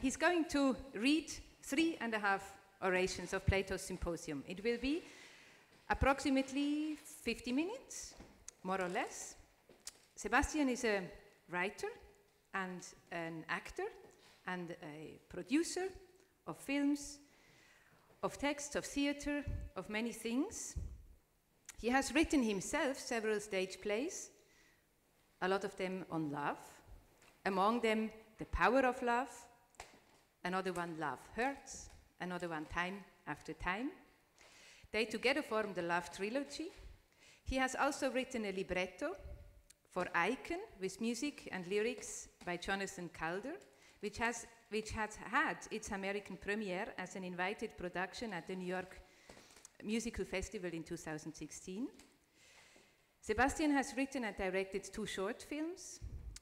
he's going to read 3.5 orations of Plato's Symposium. It will be approximately 50 minutes, more or less. Sebastian is a writer and an actor and a producer of films, of text, of theater, of many things. He has written himself several stage plays, a lot of them on love, among them The Power of Love, another one Love Hurts, another one Time After Time. They together form the Love Trilogy. He has also written a libretto for Icon with music and lyrics by Jonathan Calder, which has had its American premiere as an invited production at the New York Musical Festival in 2016. Sebastian has written and directed 2 short films,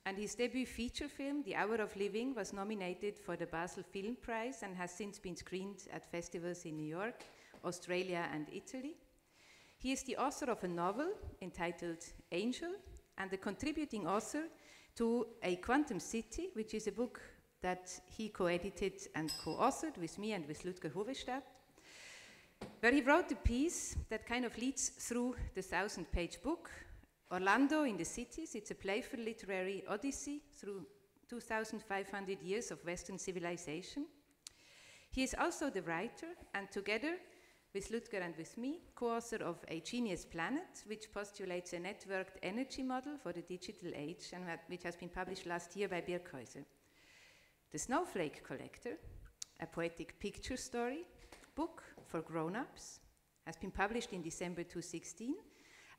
and his debut feature film, The Hour of Living, was nominated for the Basel Film Prize and has since been screened at festivals in New York, Australia, and Italy. He is the author of a novel entitled Angel and the contributing author to A Quantum City, which is a book that he co-edited and co-authored with me and with Ludger Hovestad, where he wrote a piece that kind of leads through the 1,000-page book, Orlando in the Cities. It's a playful literary odyssey through 2,500 years of Western civilization. He is also the writer, and together with Ludger and with me, co-author of A Genius Planet, which postulates a networked energy model for the digital age, and which has been published last year by Birkhäuser. The Snowflake Collector, a poetic picture story book for grown-ups, has been published in December 2016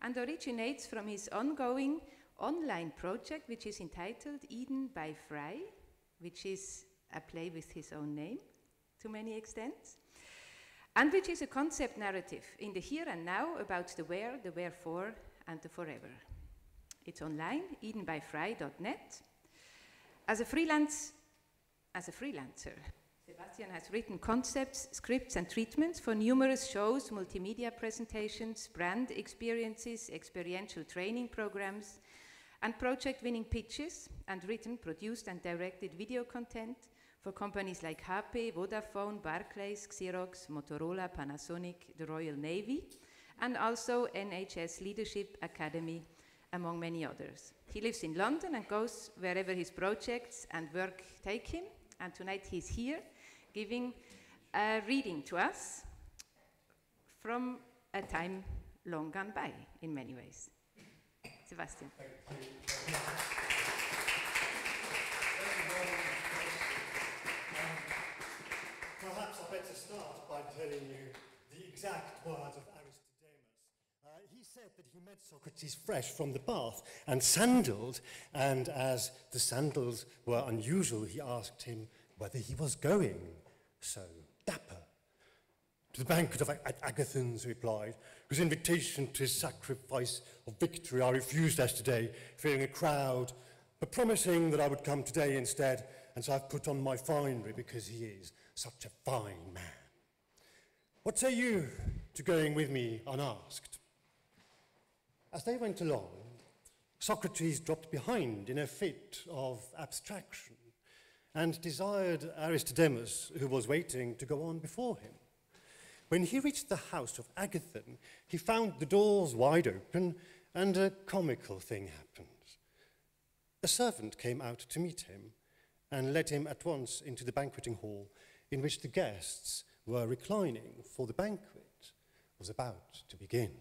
and originates from his ongoing online project, which is entitled Eden by Frei, which is a play with his own name to many extents, and which is a concept narrative in the here and now about the where, the wherefore, and the forever. It's online, edenbyfrei.net. As a freelancer, Sebastian has written concepts, scripts, and treatments for numerous shows, multimedia presentations, brand experiences, experiential training programs, and project-winning pitches, and written, produced, and directed video content for companies like HP, Vodafone, Barclays, Xerox, Motorola, Panasonic, the Royal Navy, and also NHS Leadership Academy, among many others. He lives in London and goes wherever his projects and work take him. And tonight he's here giving a reading to us from a time long gone by in many ways. Sebastian. Thank you. Perhaps I better start by telling you the exact words of Aristodemus. He said that he met Socrates fresh from the bath and sandaled, and as the sandals were unusual, he asked him whether he was going so dapper. To the banquet of Agathons, he replied, whose invitation to his sacrifice of victory I refused yesterday, fearing a crowd, but promising that I would come today instead, and so I've put on my finery because he is such a fine man. What say you to going with me unasked? As they went along, Socrates dropped behind in a fit of abstraction and desired Aristodemus, who was waiting, to go on before him. When he reached the house of Agathon, he found the doors wide open, and a comical thing happened. A servant came out to meet him and led him at once into the banqueting hall in which the guests were reclining, for the banquet was about to begin.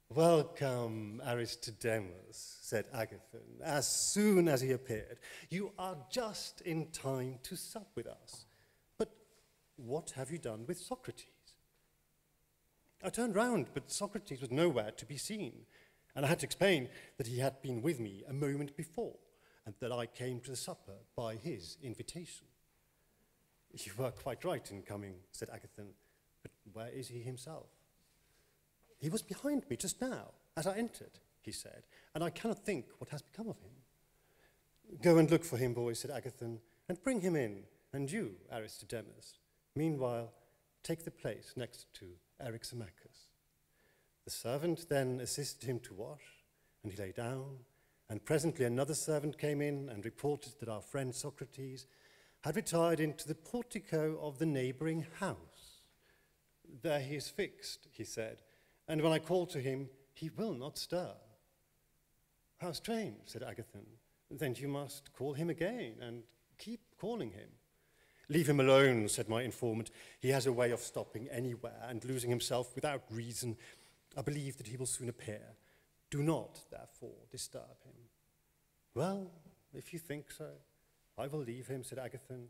"Welcome, Aristodemus," said Agathon, as soon as he appeared. "You are just in time to sup with us. But what have you done with Socrates?" I turned round, but Socrates was nowhere to be seen, and I had to explain that he had been with me a moment before, and that I came to the supper by his invitation. "You were quite right in coming," said Agathon, "but where is he himself?" "He was behind me just now, as I entered," he said, "and I cannot think what has become of him." "Go and look for him, boys," said Agathon, "and bring him in, and you, Aristodemus, meanwhile, take the place next to Eryximachus." The servant then assisted him to wash, and he lay down, and presently another servant came in and reported that our friend Socrates had retired into the portico of the neighbouring house. "There he is fixed," he said, "and when I call to him, he will not stir." "How strange," said Agathon. "Then you must call him again and keep calling him." "Leave him alone," said my informant. "He has a way of stopping anywhere and losing himself without reason. I believe that he will soon appear. Do not, therefore, disturb him." "Well, if you think so, I will leave him," said Agathon.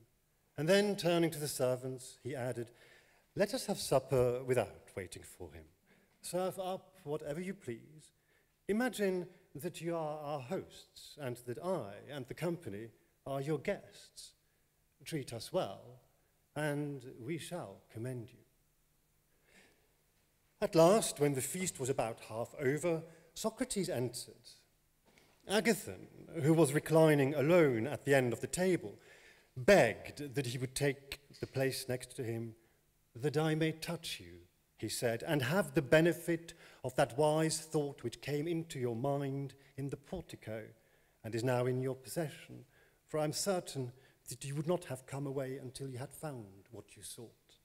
And then, turning to the servants, he added, "Let us have supper without waiting for him. Serve up whatever you please. Imagine that you are our hosts, and that I and the company are your guests. Treat us well, and we shall commend you." At last, when the feast was about half over, Socrates entered. Agathon, who was reclining alone at the end of the table, begged that he would take the place next to him, "that I may touch you," he said, "and have the benefit of that wise thought which came into your mind in the portico and is now in your possession, for I am certain that you would not have come away until you had found what you sought."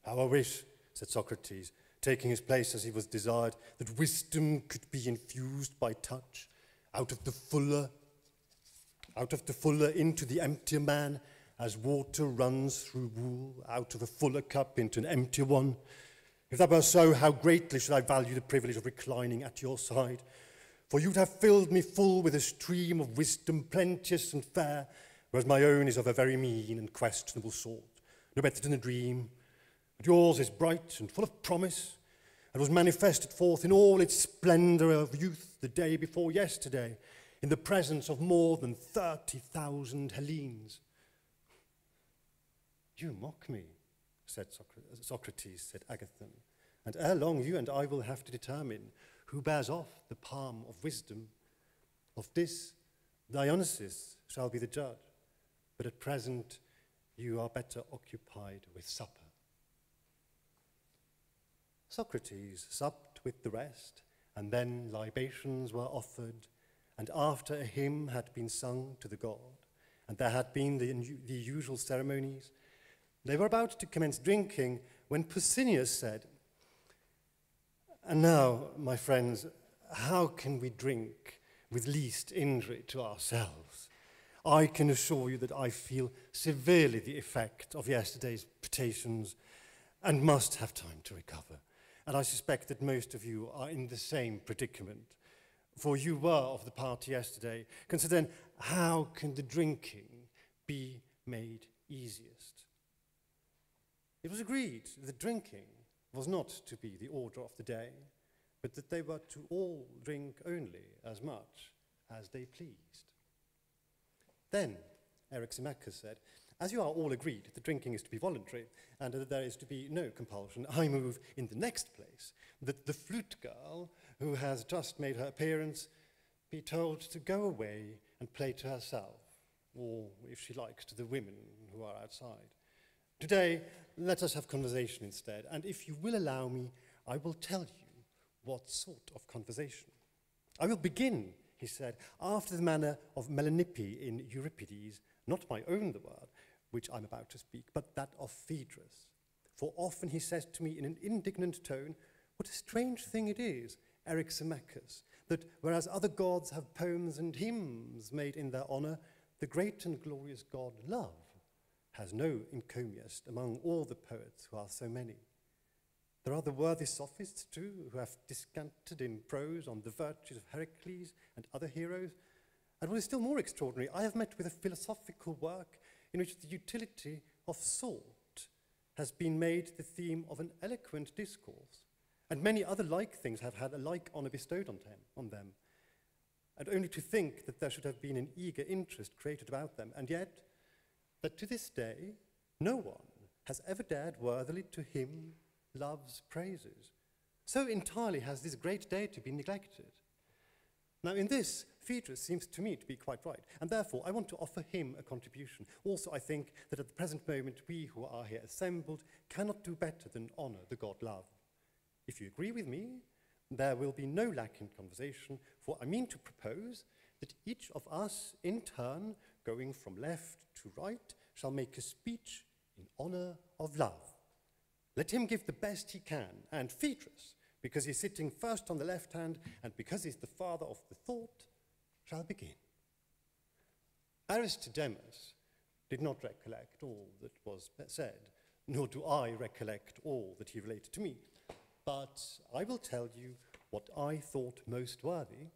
"How I wish," said Socrates, taking his place as he was desired, "that wisdom could be infused by touch out of the fuller into the emptier man, as water runs through wool out of a fuller cup into an emptier one. If that were so, how greatly should I value the privilege of reclining at your side, for you'd have filled me full with a stream of wisdom, plenteous and fair, whereas my own is of a very mean and questionable sort, no better than a dream. But yours is bright and full of promise, and was manifested forth in all its splendour of youth the day before yesterday, in the presence of more than 30,000 Hellenes." "You mock me," said Socrates, said Agathon, "and ere long you and I will have to determine who bears off the palm of wisdom. Of this, Dionysus shall be the judge, but at present you are better occupied with supper." Socrates supped with the rest, and then libations were offered, and after a hymn had been sung to the god, and there had been the usual ceremonies, they were about to commence drinking when Pausanias said, "And now, my friends, how can we drink with least injury to ourselves? I can assure you that I feel severely the effect of yesterday's potations and must have time to recover. And I suspect that most of you are in the same predicament, for you were of the party yesterday. Consider then, how can the drinking be made easiest?" It was agreed that drinking was not to be the order of the day, but that they were to all drink only as much as they pleased. Then Eryximachus said, "As you are all agreed that drinking is to be voluntary and that there is to be no compulsion, I move in the next place that the flute girl, who has just made her appearance, be told to go away and play to herself, or, if she likes, to the women who are outside. Today, let us have conversation instead, and if you will allow me, I will tell you what sort of conversation. I will begin," he said, "after the manner of Melanippe in Euripides, not my own the word, which I'm about to speak, but that of Phaedrus. For often he says to me in an indignant tone, 'What a strange thing it is, Eryximachus, that whereas other gods have poems and hymns made in their honour, the great and glorious god Love has no encomiast among all the poets who are so many. There are the worthy sophists too, who have descanted in prose on the virtues of Heracles and other heroes. And what is still more extraordinary, I have met with a philosophical work in which the utility of thought has been made the theme of an eloquent discourse, and many other like things have had a like honour bestowed on them. And only to think that there should have been an eager interest created about them, and yet that to this day no one has ever dared worthily to hymn Love's praises. So entirely has this great deity been neglected. Now in this, Phaedrus seems to me to be quite right, and therefore I want to offer him a contribution. Also I think that at the present moment we who are here assembled cannot do better than honour the god Love. If you agree with me, there will be no lack in conversation, for I mean to propose that each of us in turn, going from left to write, shall make a speech in honor of love. Let him give the best he can, and Phaedrus, because he's sitting first on the left hand, and because he's the father of the thought, shall begin. Aristodemus did not recollect all that was said, nor do I recollect all that he related to me, but I will tell you what I thought most worthy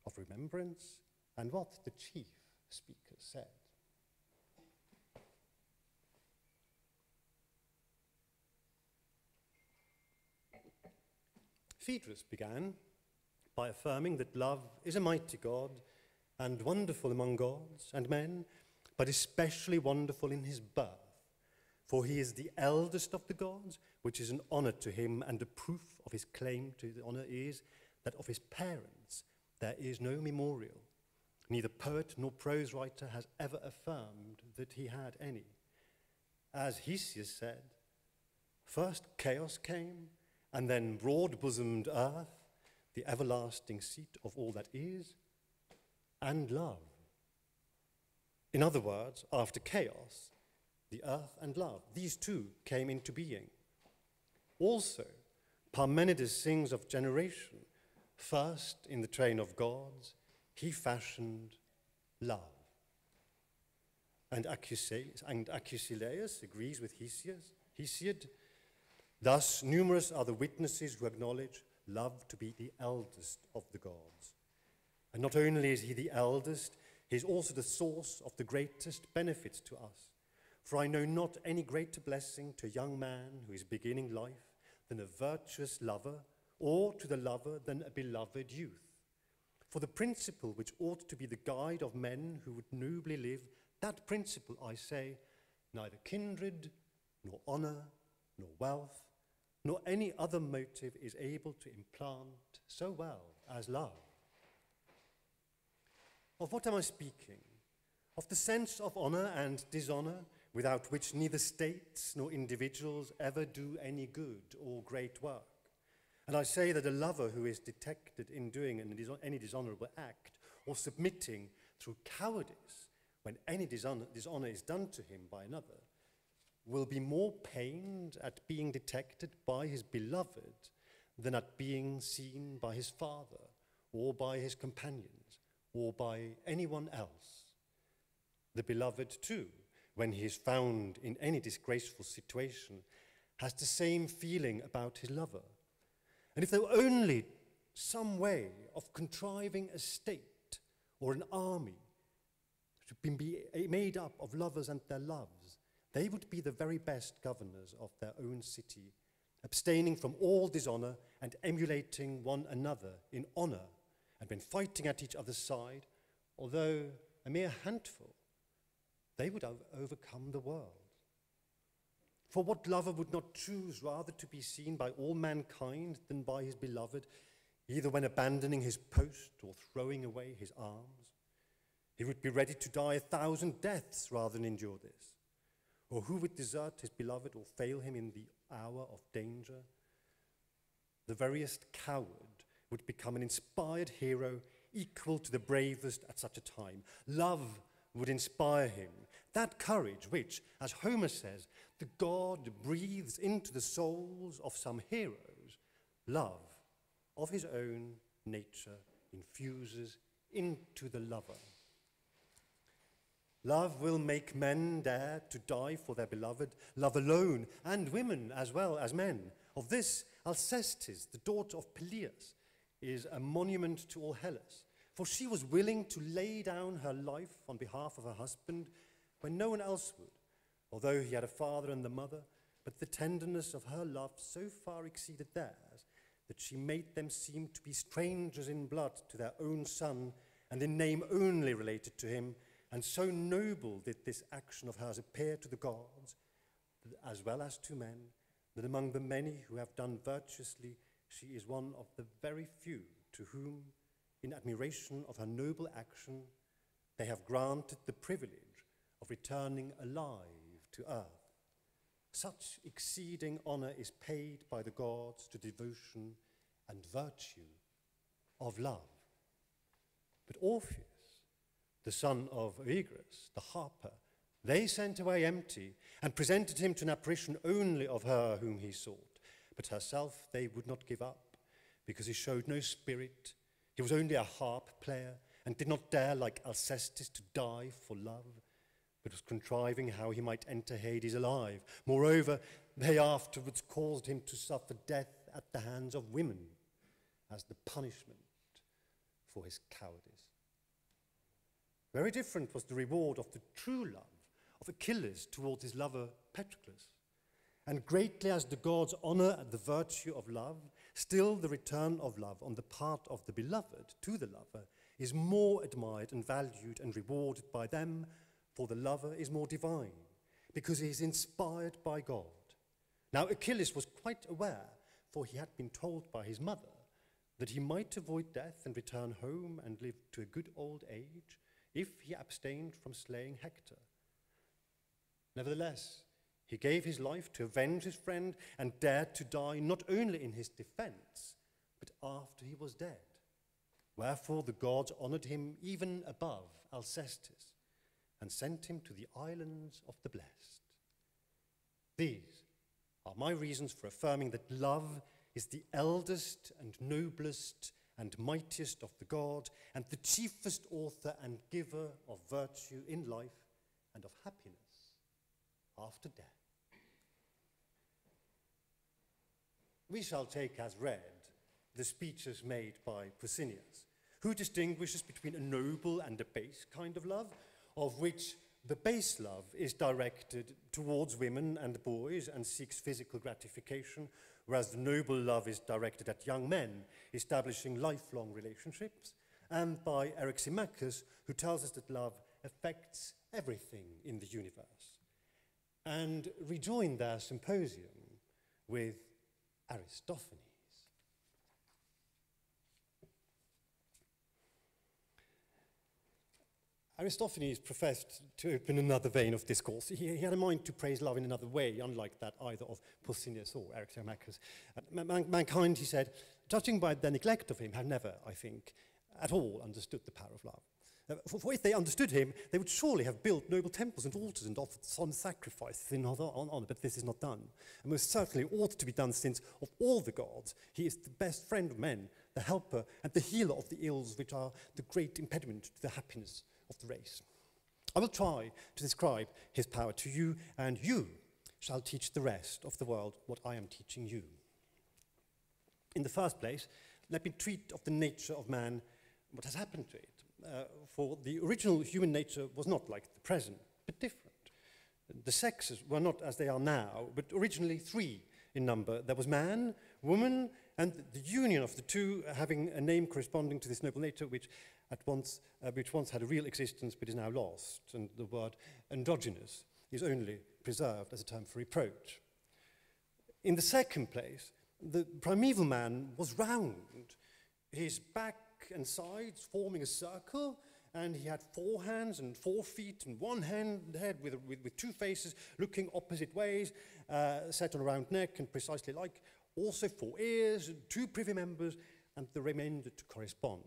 of remembrance and what the chief speaker said. Phaedrus began by affirming that love is a mighty God and wonderful among gods and men, but especially wonderful in his birth. For he is the eldest of the gods, which is an honor to him, and a proof of his claim to the honor is that of his parents there is no memorial. Neither poet nor prose writer has ever affirmed that he had any. As Hesiod said, first chaos came, and then broad-bosomed earth, the everlasting seat of all that is, and love. In other words, after chaos, the earth and love, these two came into being. Also, Parmenides sings of generation. First, in the train of gods, he fashioned love. And Achilles agrees with Hesiod. Thus, numerous are the witnesses who acknowledge love to be the eldest of the gods. And not only is he the eldest, he is also the source of the greatest benefits to us. For I know not any greater blessing to a young man who is beginning life than a virtuous lover, or to the lover than a beloved youth. For the principle which ought to be the guide of men who would nobly live, that principle, I say, neither kindred, nor honor, nor wealth, nor any other motive is able to implant so well as love. Of what am I speaking? Of the sense of honor and dishonor, without which neither states nor individuals ever do any good or great work. And I say that a lover who is detected in doing any dishonorable act, or submitting through cowardice when any dishonor is done to him by another, will be more pained at being detected by his beloved than at being seen by his father, or by his companions, or by anyone else. The beloved, too, when he is found in any disgraceful situation, has the same feeling about his lover. And if there were only some way of contriving a state or an army to be made up of lovers and their loves, they would be the very best governors of their own city, abstaining from all dishonor and emulating one another in honor, and when fighting at each other's side, although a mere handful, they would overcome the world. For what lover would not choose rather to be seen by all mankind than by his beloved, either when abandoning his post or throwing away his arms? He would be ready to die 1,000 deaths rather than endure this. Or who would desert his beloved or fail him in the hour of danger? The veriest coward would become an inspired hero equal to the bravest at such a time. Love would inspire him, that courage which, as Homer says, the god breathes into the souls of some heroes. Love of his own nature infuses into the lover. Love will make men dare to die for their beloved, love alone, and women as well as men. Of this, Alcestis, the daughter of Peleus, is a monument to all Hellas, for she was willing to lay down her life on behalf of her husband when no one else would, although he had a father and a mother, but the tenderness of her love so far exceeded theirs that she made them seem to be strangers in blood to their own son, and in name only related to him, and so noble did this action of hers appear to the gods, as well as to men, that among the many who have done virtuously, she is one of the very few to whom, in admiration of her noble action, they have granted the privilege of returning alive to earth. Such exceeding honor is paid by the gods to devotion and virtue of love. But Orpheus, the son of Oeagrus, the harper, they sent away empty and presented him to an apparition only of her whom he sought. But herself they would not give up, because he showed no spirit. He was only a harp player and did not dare, like Alcestis, to die for love, but was contriving how he might enter Hades alive. Moreover, they afterwards caused him to suffer death at the hands of women as the punishment for his cowardice. Very different was the reward of the true love of Achilles towards his lover Patroclus. And greatly as the gods honor the virtue of love, still the return of love on the part of the beloved to the lover is more admired and valued and rewarded by them, for the lover is more divine, because he is inspired by God. Now Achilles was quite aware, for he had been told by his mother, that he might avoid death and return home and live to a good old age if he abstained from slaying Hector. Nevertheless, he gave his life to avenge his friend and dared to die not only in his defense, but after he was dead. Wherefore the gods honored him even above Alcestis and sent him to the islands of the blessed. These are my reasons for affirming that love is the eldest and noblest and mightiest of the gods, and the chiefest author and giver of virtue in life and of happiness after death. We shall take as read the speeches made by Pausanias, who distinguishes between a noble and a base kind of love, of which the base love is directed towards women and boys and seeks physical gratification, whereas the noble love is directed at young men, establishing lifelong relationships, and by Eryximachus, who tells us that love affects everything in the universe, and rejoin their symposium with Aristophanes. Aristophanes professed to open another vein of discourse. He had a mind to praise love in another way, unlike that either of Pausanias or Eryximachus. Mankind, he said, judging by their neglect of him, have never, I think, at all understood the power of love. For if they understood him, they would surely have built noble temples and altars and offered solemn sacrifices in honor, but this is not done. And most certainly ought to be done, since of all the gods, he is the best friend of men, the helper and the healer of the ills which are the great impediment to the happiness of the race. I will try to describe his power to you, and you shall teach the rest of the world what I am teaching you. In the first place, let me treat of the nature of man, what has happened to it. For the original human nature was not like the present, but different. The sexes were not as they are now, but originally three in number. There was man, woman, and the union of the two having a name corresponding to this noble nature, which once had a real existence but is now lost, and the word androgynous is only preserved as a term for reproach. In the second place, the primeval man was round, his back and sides forming a circle, and he had 4 hands and 4 feet and one head with 2 faces looking opposite ways, set on a round neck and precisely like, also 4 ears, 2 privy members, and the remainder to correspond.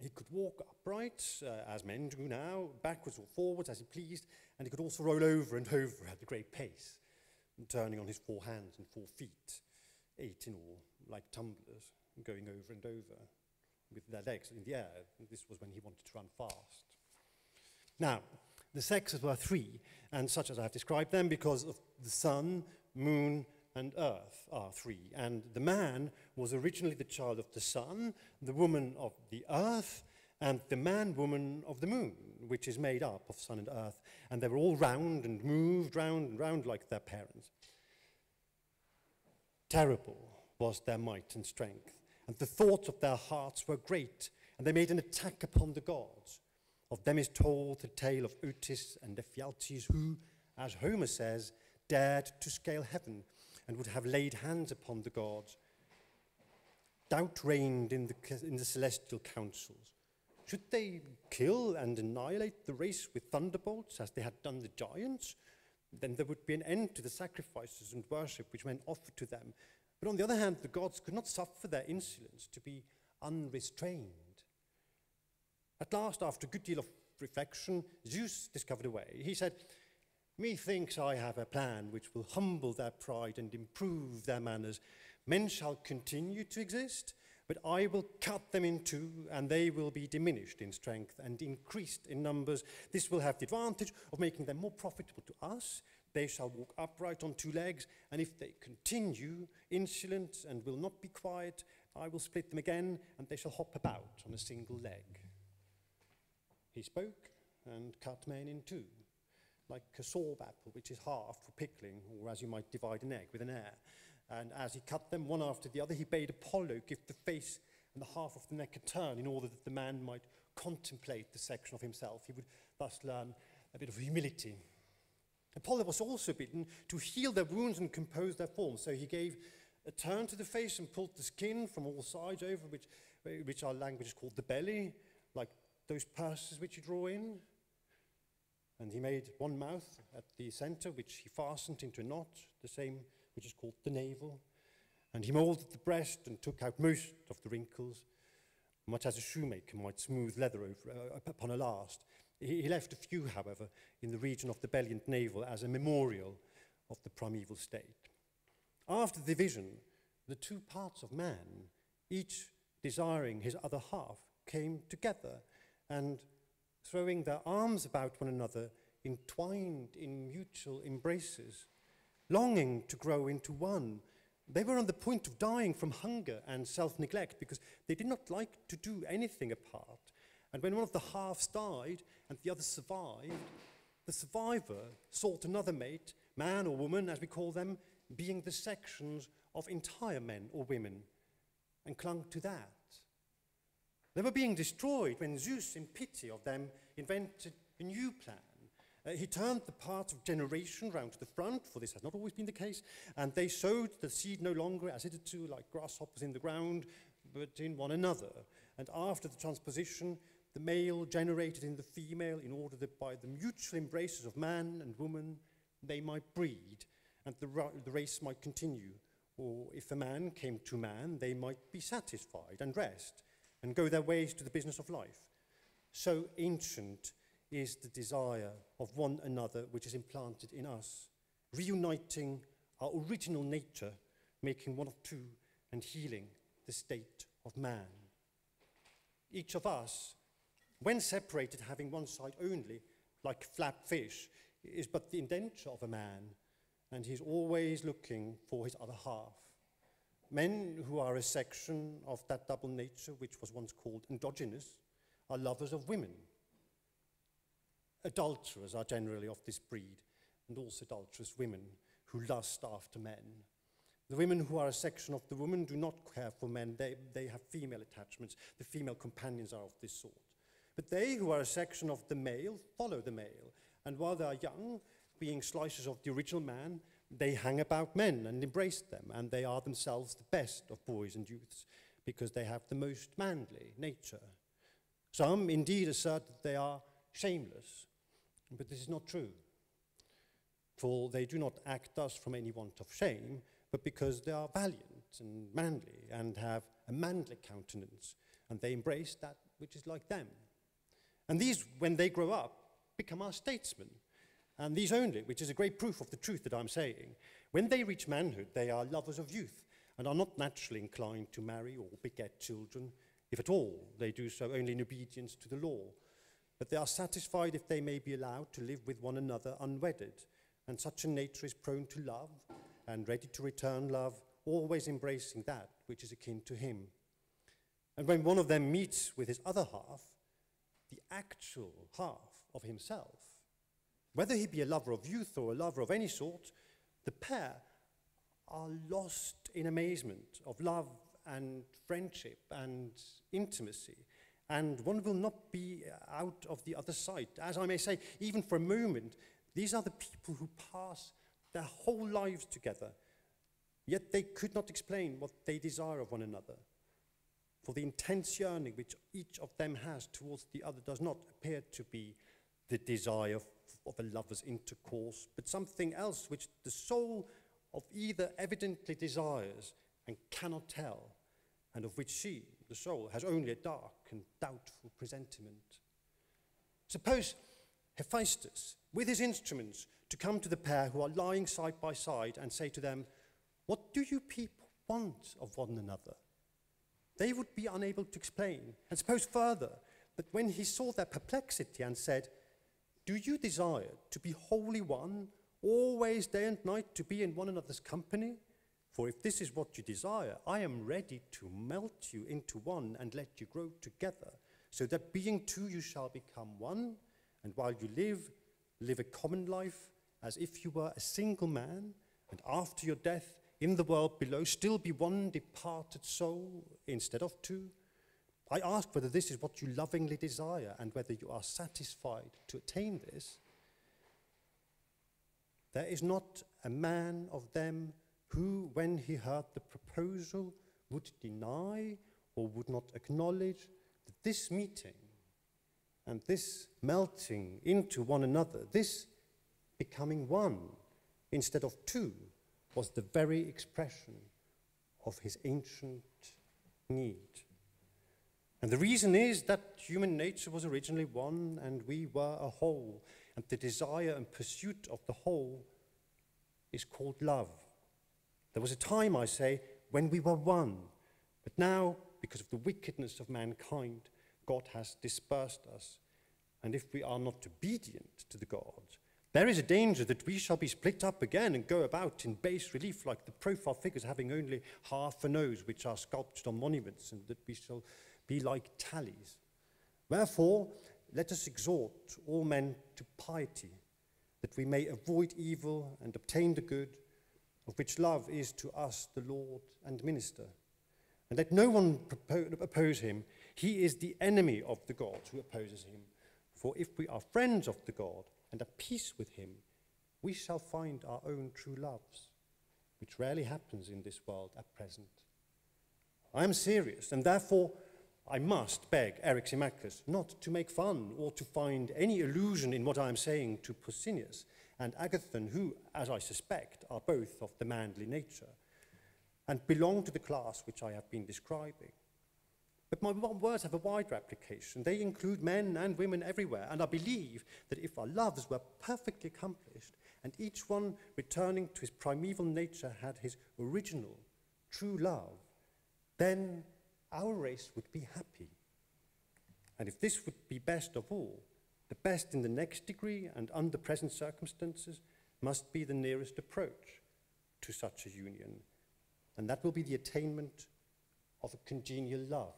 He could walk upright, as men do now, backwards or forwards as he pleased, and he could also roll over and over at a great pace, turning on his 4 hands and 4 feet, 8 in all, like tumblers, going over and over with their legs in the air. This was when he wanted to run fast. Now, the sexes were 3, and such as I have described them, because of the sun, moon, and earth are 3. And the man was originally the child of the sun, the woman of the earth, and the man-woman of the moon, which is made up of sun and earth. And they were all round and moved round and round like their parents. Terrible was their might and strength, and the thoughts of their hearts were great, and they made an attack upon the gods. Of them is told the tale of Otis and Ephialtes, who, as Homer says, dared to scale heaven and would have laid hands upon the gods. Doubt reigned in the celestial councils. Should they kill and annihilate the race with thunderbolts, as they had done the giants? Then there would be an end to the sacrifices and worship which men offered to them. But on the other hand, the gods could not suffer their insolence to be unrestrained. At last, after a good deal of reflection, Zeus discovered a way. He said, "Methinks I have a plan which will humble their pride and improve their manners. Men shall continue to exist, but I will cut them in two, and they will be diminished in strength and increased in numbers. This will have the advantage of making them more profitable to us. They shall walk upright on two legs, and if they continue insolent and will not be quiet, I will split them again, and they shall hop about on a single leg." He spoke and cut men in two, like a sorb apple, which is halved for pickling, or as you might divide an egg with an air. And as he cut them one after the other, he bade Apollo give the face and the half of the neck a turn, in order that the man might contemplate the section of himself. He would thus learn a bit of humility. Apollo was also bidden to heal their wounds and compose their forms. So he gave a turn to the face and pulled the skin from all sides over, which our language is called the belly, like those purses which you draw in. And he made one mouth at the center, which he fastened into a knot, the same which is called the navel. And he molded the breast and took out most of the wrinkles, much as a shoemaker might smooth leather over, upon a last. He left a few, however, in the region of the belly and navel as a memorial of the primeval state. After the division, the two parts of man, each desiring his other half, came together and, throwing their arms about one another, entwined in mutual embraces, longing to grow into one. They were on the point of dying from hunger and self-neglect because they did not like to do anything apart. And when one of the halves died and the other survived, the survivor sought another mate, man or woman as we call them, being the sections of entire men or women, and clung to that. They were being destroyed when Zeus, in pity of them, invented a new plan. He turned the parts of generation round to the front, for this has not always been the case, and they sowed the seed no longer as hitherto like grasshoppers in the ground, but in one another. And after the transposition, the male generated in the female in order that by the mutual embraces of man and woman they might breed, and the race might continue. Or if a man came to man, they might be satisfied and rest, and go their ways to the business of life. So ancient is the desire of one another which is implanted in us, reuniting our original nature, making one of two, and healing the state of man. Each of us, when separated, having one side only, like flap fish, is but the indenture of a man, and he's always looking for his other half. Men who are a section of that double nature, which was once called endogenous, are lovers of women. Adulterers are generally of this breed, and also adulterous women who lust after men. The women who are a section of the woman do not care for men, they have female attachments. The female companions are of this sort. But they who are a section of the male follow the male, and while they are young, being slices of the original man, they hang about men and embrace them, and they are themselves the best of boys and youths, because they have the most manly nature. Some indeed assert that they are shameless, but this is not true. For they do not act thus from any want of shame, but because they are valiant and manly, and have a manly countenance, and they embrace that which is like them. And these, when they grow up, become our statesmen. And these only, which is a great proof of the truth that I'm saying, when they reach manhood, they are lovers of youth, and are not naturally inclined to marry or beget children. If at all, they do so only in obedience to the law. But they are satisfied if they may be allowed to live with one another unwedded, and such a nature is prone to love, and ready to return love, always embracing that which is akin to him. And when one of them meets with his other half, the actual half of himself, whether he be a lover of youth or a lover of any sort, the pair are lost in amazement of love and friendship and intimacy, and one will not be out of the other side. As I may say, even for a moment, these are the people who pass their whole lives together, yet they could not explain what they desire of one another. For the intense yearning which each of them has towards the other does not appear to be the desire of a lover's intercourse, but something else which the soul of either evidently desires and cannot tell, and of which she, the soul, has only a dark and doubtful presentiment. Suppose Hephaestus, with his instruments, to come to the pair who are lying side by side and say to them, "What do you people want of one another?" They would be unable to explain. And suppose further, that when he saw their perplexity and said, "Do you desire to be wholly one, always day and night to be in one another's company? For if this is what you desire, I am ready to melt you into one and let you grow together, so that being two you shall become one, and while you live a common life as if you were a single man, and after your death in the world below still be one departed soul instead of two. I ask whether this is what you lovingly desire and whether you are satisfied to attain this. There is not a man of them who, when he heard the proposal, would deny or would not acknowledge that this meeting and this melting into one another, this becoming one instead of two, was the very expression of his ancient need. And the reason is that human nature was originally one and we were a whole, and the desire and pursuit of the whole is called love. There was a time, I say, when we were one, but now, because of the wickedness of mankind, God has dispersed us. And if we are not obedient to the gods, there is a danger that we shall be split up again and go about in base relief like the profile figures having only half a nose, which are sculptured on monuments, and that we shall be like tallies. Wherefore, let us exhort all men to piety, that we may avoid evil and obtain the good, of which love is to us the Lord and minister. And let no one oppose him. He is the enemy of the God who opposes him. For if we are friends of the God and at peace with him, we shall find our own true loves, which rarely happens in this world at present. I am serious, and therefore I must beg Eryximachus not to make fun or to find any allusion in what I am saying to Pausanias and Agathon, who, as I suspect, are both of the manly nature, and belong to the class which I have been describing. But my words have a wider application. They include men and women everywhere, and I believe that if our loves were perfectly accomplished, and each one returning to his primeval nature had his original, true love, then our race would be happy. And if this would be best of all, the best in the next degree and under present circumstances must be the nearest approach to such a union, and that will be the attainment of a congenial love.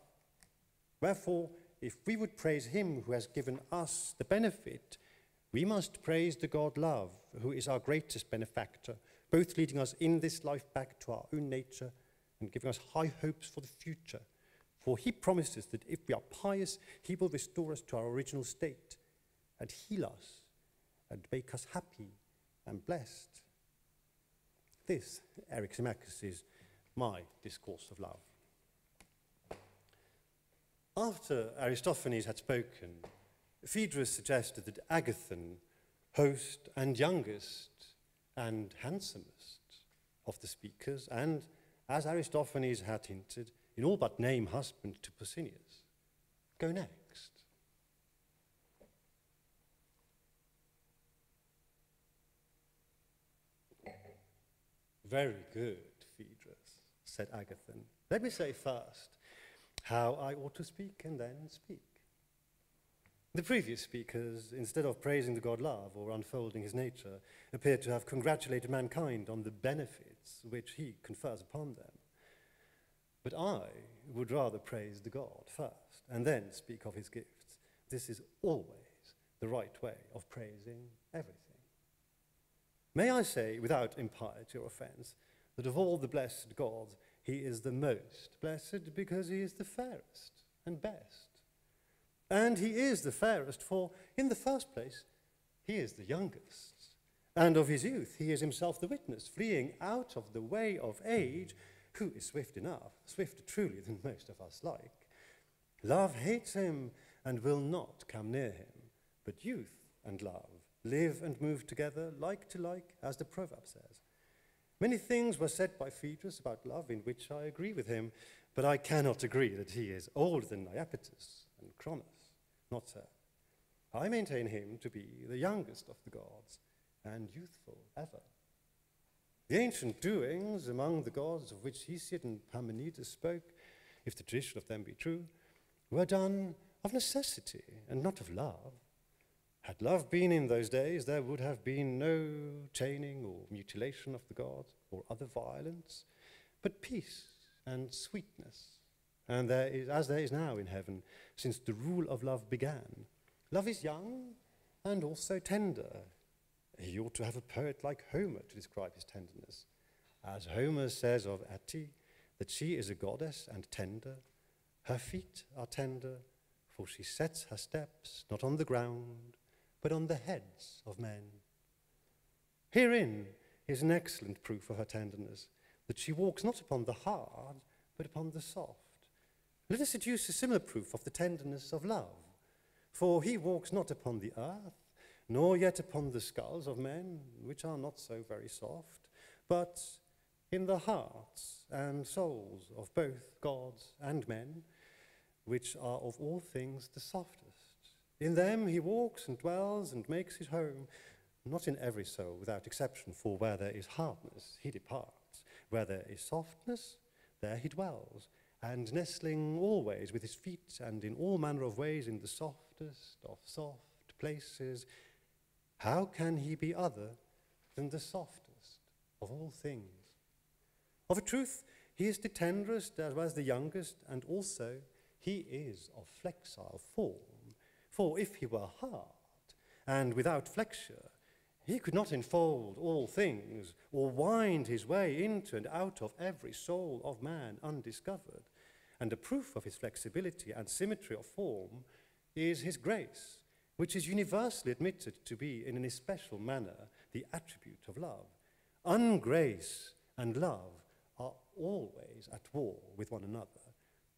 Wherefore, if we would praise him who has given us the benefit, we must praise the God love, who is our greatest benefactor, both leading us in this life back to our own nature and giving us high hopes for the future. For he promises that if we are pious, he will restore us to our original state and heal us and make us happy and blessed. This, Eryximachus, is my discourse of love. After Aristophanes had spoken, Phaedrus suggested that Agathon, host and youngest and handsomest of the speakers, and, as Aristophanes had hinted, in all but name husband to Pausanias, go next. Very good, Phaedrus, said Agathon. Let me say first how I ought to speak and then speak. The previous speakers, instead of praising the god love or unfolding his nature, appeared to have congratulated mankind on the benefits which he confers upon them. But I would rather praise the god first and then speak of his gifts. This is always the right way of praising everything. May I say, without impiety or offense, that of all the blessed gods, he is the most blessed because he is the fairest and best. And he is the fairest, for, in the first place, he is the youngest. And of his youth, he is himself the witness, fleeing out of the way of age, who is swift enough, swifter truly than most of us like. Love hates him and will not come near him, but youth and love live and move together, like to like, as the proverb says. Many things were said by Phaedrus about love in which I agree with him, but I cannot agree that he is older than Iapetus and Cronos. Not so. I maintain him to be the youngest of the gods, and youthful ever. The ancient doings among the gods of which Hesiod and Parmenides spoke, if the tradition of them be true, were done of necessity and not of love. Had love been in those days, there would have been no chaining or mutilation of the gods or other violence, but peace and sweetness. And there is, as there is now in heaven, since the rule of love began. Love is young and also tender. He ought to have a poet like Homer to describe his tenderness. As Homer says of Attis, that she is a goddess and tender. Her feet are tender, for she sets her steps not on the ground, but on the heads of men. Herein is an excellent proof of her tenderness, that she walks not upon the hard, but upon the soft. Let us deduce a similar proof of the tenderness of love. For he walks not upon the earth, nor yet upon the skulls of men, which are not so very soft, but in the hearts and souls of both gods and men, which are of all things the softest. In them he walks and dwells and makes his home, not in every soul without exception, for where there is hardness he departs, where there is softness there he dwells, and nestling always with his feet and in all manner of ways in the softest of soft places, how can he be other than the softest of all things? Of a truth, he is the tenderest as well as the youngest, and also he is of flexile form. For if he were hard and without flexure, he could not enfold all things, or wind his way into and out of every soul of man undiscovered. And a proof of his flexibility and symmetry of form is his grace, which is universally admitted to be in an especial manner the attribute of love. Ungrace and love are always at war with one another.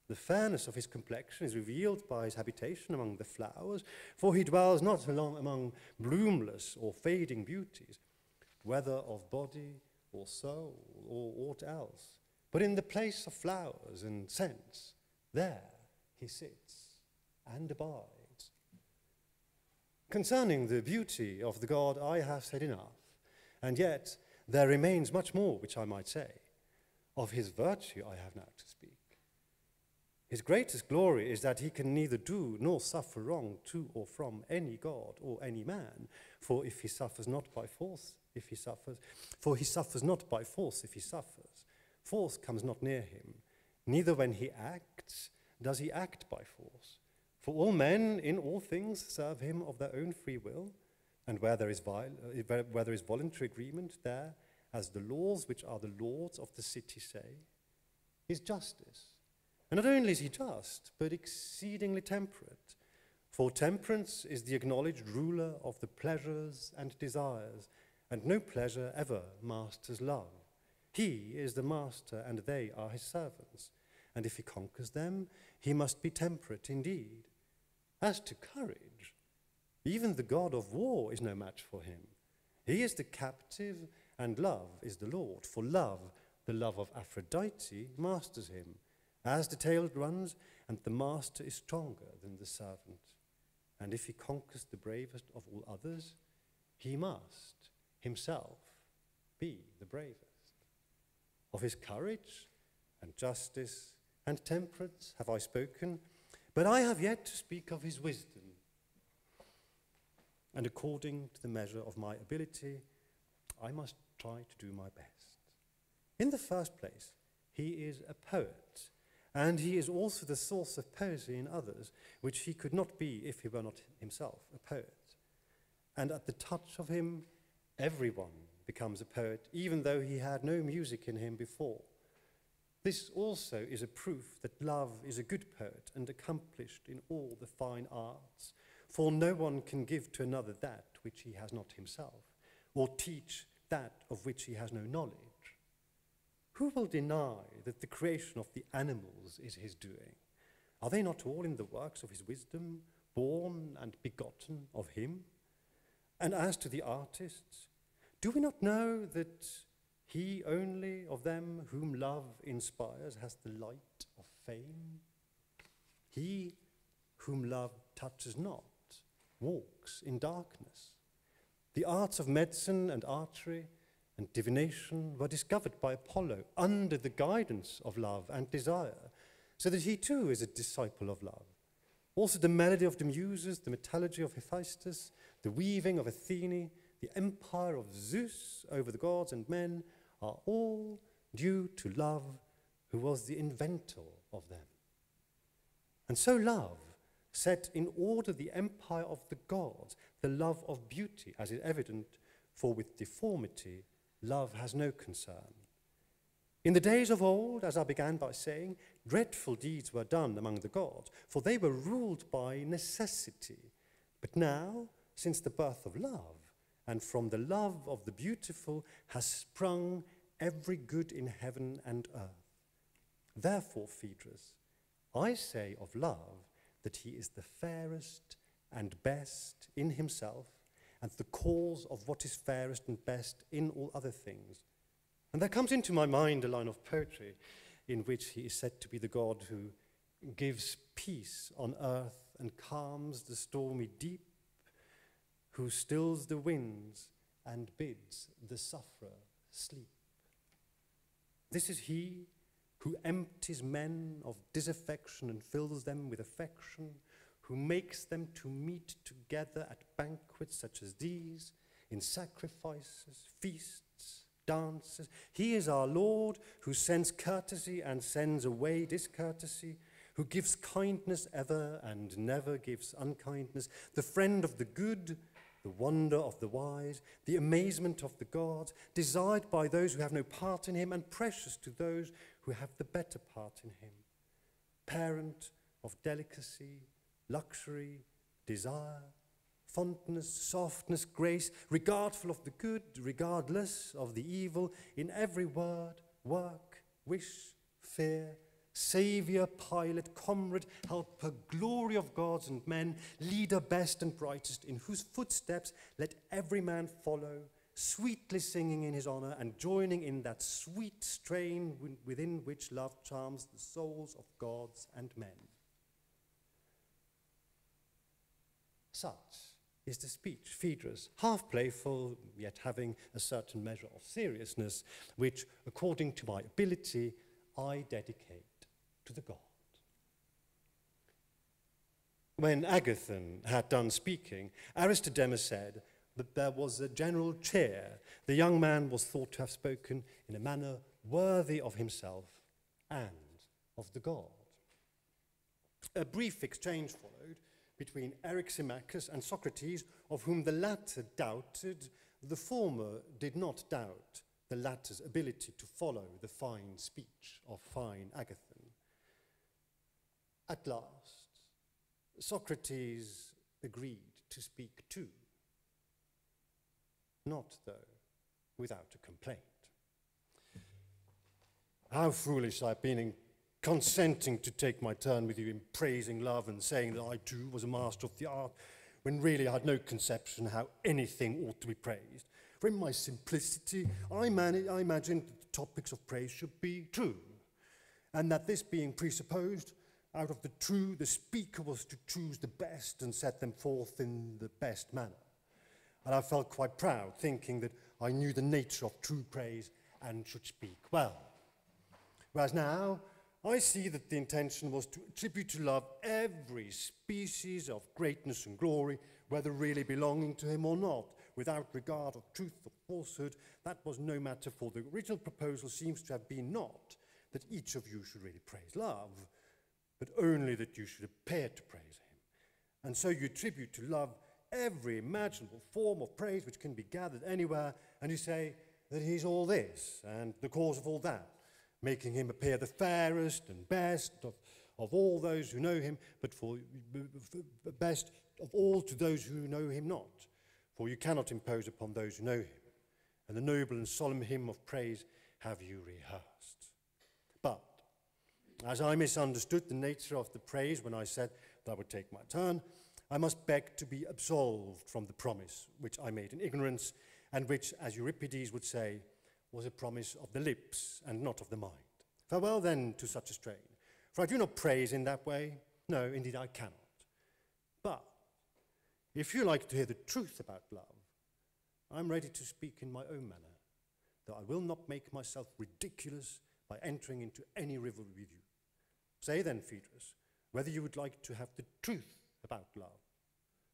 The fairness of his complexion is revealed by his habitation among the flowers, for he dwells not along among bloomless or fading beauties, whether of body or soul or aught else, but in the place of flowers and scents. There he sits and abides. Concerning the beauty of the God, I have said enough, and yet there remains much more which I might say. Of his virtue I have now to speak. His greatest glory is that he can neither do nor suffer wrong to or from any god or any man, for he suffers not by force if he suffers. Force comes not near him, neither when he acts does he act by force. For all men in all things serve him of their own free will, and where there is voluntary agreement, there, as the laws which are the lords of the city say, is justice. And not only is he just, but exceedingly temperate. For temperance is the acknowledged ruler of the pleasures and desires, and no pleasure ever masters love. He is the master, and they are his servants. And if he conquers them, he must be temperate indeed. As to courage, even the god of war is no match for him. He is the captive, and love is the lord. For love, the love of Aphrodite, masters him. As the tale runs, and the master is stronger than the servant. And if he conquers the bravest of all others, he must himself be the bravest. Of his courage and justice and temperance have I spoken, but I have yet to speak of his wisdom. And according to the measure of my ability, I must try to do my best. In the first place, he is a poet, and he is also the source of poesy in others, which he could not be if he were not himself a poet. And at the touch of him, everyone becomes a poet, even though he had no music in him before. This also is a proof that love is a good poet and accomplished in all the fine arts, for no one can give to another that which he has not himself, or teach that of which he has no knowledge. Who will deny that the creation of the animals is his doing? Are they not all in the works of his wisdom, born and begotten of him? And as to the artists, do we not know that he only of them whom love inspires has the light of fame? He whom love touches not walks in darkness. The arts of medicine and archery and divination were discovered by Apollo under the guidance of love and desire, so that he too is a disciple of love. Also the melody of the Muses, the metallurgy of Hephaestus, the weaving of Athene, the empire of Zeus over the gods and men are all due to love, who was the inventor of them. And so love set in order the empire of the gods, the love of beauty, as is evident, for with deformity love has no concern. In the days of old, as I began by saying, dreadful deeds were done among the gods, for they were ruled by necessity. But now, since the birth of love, and from the love of the beautiful has sprung every good in heaven and earth. Therefore, Phaedrus, I say of love that he is the fairest and best in himself, and the cause of what is fairest and best in all other things. And there comes into my mind a line of poetry in which he is said to be the god who gives peace on earth and calms the stormy deep, who stills the winds and bids the sufferer sleep. This is he who empties men of disaffection and fills them with affection, who makes them to meet together at banquets such as these, in sacrifices, feasts, dances. He is our Lord, who sends courtesy and sends away discourtesy, who gives kindness ever and never gives unkindness, the friend of the good, the wonder of the wise, the amazement of the gods, desired by those who have no part in him, and precious to those who have the better part in him. Parent of delicacy, luxury, desire, fondness, softness, grace, regardful of the good, regardless of the evil, in every word, work, wish, fear, Saviour, pilot, comrade, helper, glory of gods and men, leader best and brightest, in whose footsteps let every man follow, sweetly singing in his honour and joining in that sweet strain within which love charms the souls of gods and men. Such is the speech, Phaedrus, half playful, yet having a certain measure of seriousness, which, according to my ability, I dedicate to the god. When Agathon had done speaking, Aristodemus said that there was a general cheer. The young man was thought to have spoken in a manner worthy of himself and of the god. A brief exchange followed between Eryximachus and Socrates, of whom the latter doubted, the former did not doubt the latter's ability to follow the fine speech of fine Agathon. At last, Socrates agreed to speak too, not, though, without a complaint. How foolish I've been in consenting to take my turn with you in praising love and saying that I too was a master of the art, when really I had no conception how anything ought to be praised. For in my simplicity, I imagined that the topics of praise should be true, and that this being presupposed, out of the true, the speaker was to choose the best and set them forth in the best manner. And I felt quite proud, thinking that I knew the nature of true praise and should speak well. Whereas now, I see that the intention was to attribute to love every species of greatness and glory, whether really belonging to him or not, without regard of truth or falsehood. That was no matter, for the original proposal seems to have been not that each of you should really praise love, but only that you should appear to praise him. And so you attribute to love every imaginable form of praise which can be gathered anywhere, and you say that he's all this and the cause of all that, making him appear the fairest and best of all those who know him, but for best of all to those who know him not. For you cannot impose upon those who know him. And the noble and solemn hymn of praise have you rehearsed. But as I misunderstood the nature of the praise when I said that I would take my turn, I must beg to be absolved from the promise which I made in ignorance, and which, as Euripides would say, was a promise of the lips and not of the mind. Farewell then to such a strain, for I do not praise in that way. No, indeed I cannot. But If you like to hear the truth about love, I'm ready to speak in my own manner, though I will not make myself ridiculous by entering into any rivalry with you. Say then, Phaedrus, whether you would like to have the truth about love,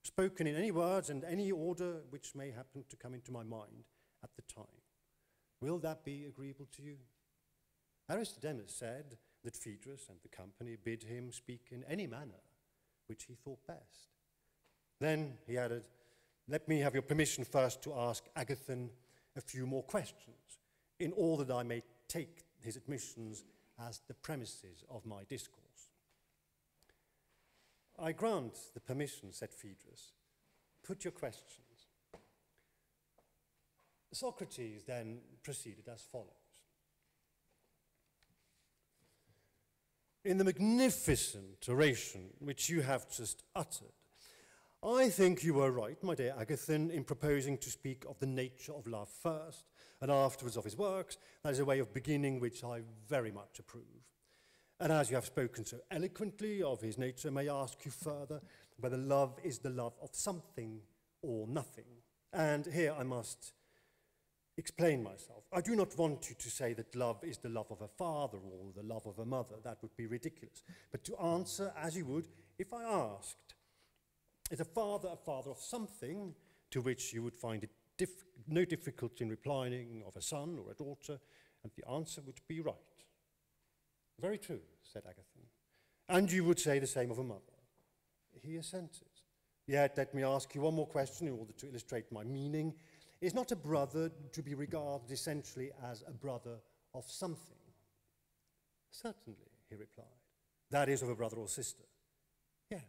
spoken in any words and any order which may happen to come into my mind at the time. Will that be agreeable to you? Aristodemus said that Phaedrus and the company bid him speak in any manner which he thought best. Then he added, let me have your permission first to ask Agathon a few more questions, in order that I may take his admissions as the premises of my discourse. I grant the permission, said Phaedrus. Put your questions. Socrates then proceeded as follows. In the magnificent oration which you have just uttered, I think you were right, my dear Agathon, in proposing to speak of the nature of love first, and afterwards of his works. That is a way of beginning which I very much approve. And as you have spoken so eloquently of his nature, may I ask you further whether love is the love of something or nothing? And here I must explain myself. I do not want you to say that love is the love of a father or the love of a mother. That would be ridiculous. But to answer as you would if I asked, is a father of something, to which you would find it no difficulty in replying of a son or a daughter, and the answer would be right. Very true, said Agathon. And you would say the same of a mother. He assented. Yet let me ask you one more question in order to illustrate my meaning. Is not a brother to be regarded essentially as a brother of something? Certainly, he replied. That is, of a brother or sister. Yes,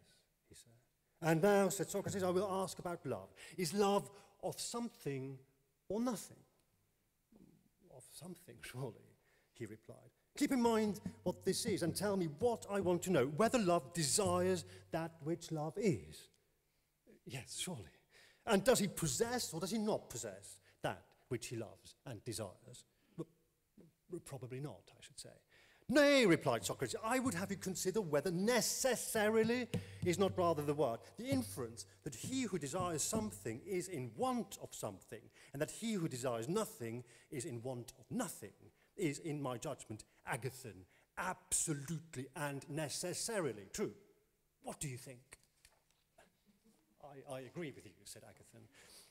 he said. And now, said Socrates, I will ask about love. Is love of something or nothing? Of something, surely, he replied. Keep in mind what this is and tell me what I want to know, whether love desires that which love is. Yes, surely. And does he possess or does he not possess that which he loves and desires? Probably not, I should say. Nay, replied Socrates, I would have you consider whether necessarily is not rather the word, the inference that he who desires something is in want of something, and that he who desires nothing is in want of nothing, is, in my judgment, Agathon, absolutely and necessarily true. What do you think? I agree with you, said Agathon.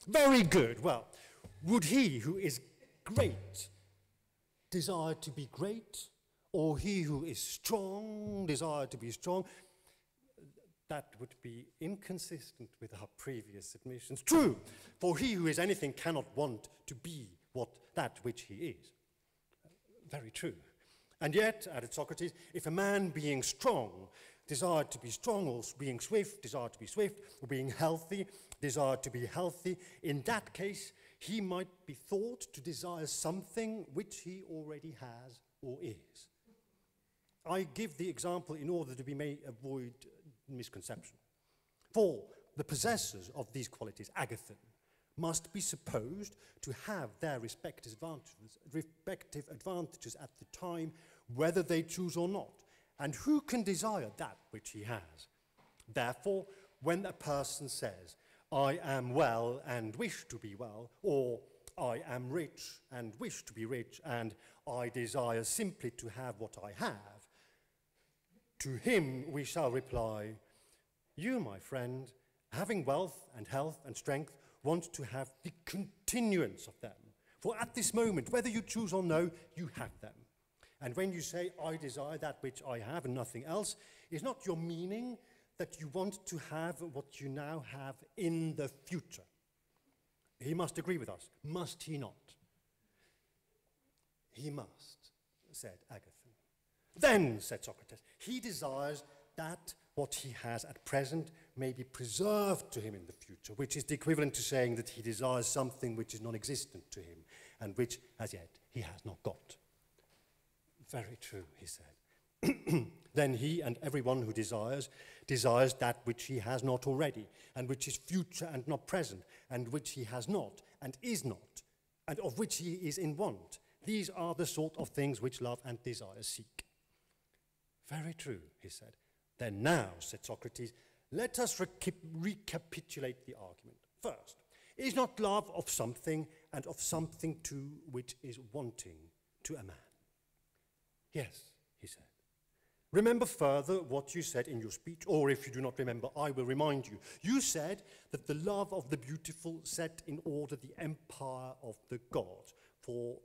Very good. Well, would he who is great desire to be great? Or he who is strong, desire to be strong? That would be inconsistent with our previous admissions. True, for he who is anything cannot want to be that which he is. Very true. And yet, added Socrates, if a man being strong desired to be strong, or being swift desired to be swift, or being healthy desired to be healthy, in that case he might be thought to desire something which he already has or is. I give the example in order that we may avoid misconception. For the possessors of these qualities, Agathon, must be supposed to have their respective advantages at the time, whether they choose or not. And who can desire that which he has? Therefore, when a person says, I am well and wish to be well, or I am rich and wish to be rich, and I desire simply to have what I have, to him we shall reply, you, my friend, having wealth and health and strength, want to have the continuance of them. For at this moment, whether you choose or no, you have them. And when you say, I desire that which I have and nothing else, is not your meaning that you want to have what you now have in the future? He must agree with us, must he not? He must, said Agathon. Then, said Socrates, he desires that what he has at present may be preserved to him in the future, which is the equivalent to saying that he desires something which is non-existent to him and which, as yet, he has not got. Very true, he said. Then he and everyone who desires that which he has not already, and which is future and not present, and which he has not, and is not, and of which he is in want. These are the sort of things which love and desire seek. Very true, he said. Then now, said Socrates, let us recapitulate the argument. First, is not love of something, and of something too which is wanting to a man? Yes, he said. Remember further what you said in your speech, or if you do not remember, I will remind you. You said that the love of the beautiful set in order the empire of the gods. For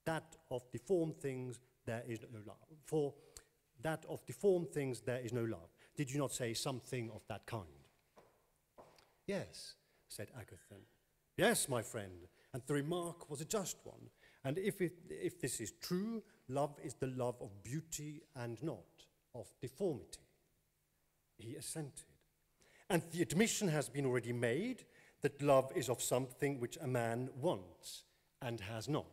that of deformed things there is no love. For that of deformed things there is no love. Did you not say something of that kind? Yes, said Agathon. Yes, my friend, and the remark was a just one. And if this is true, love is the love of beauty and not of deformity. He assented. And the admission has been already made that love is of something which a man wants and has not.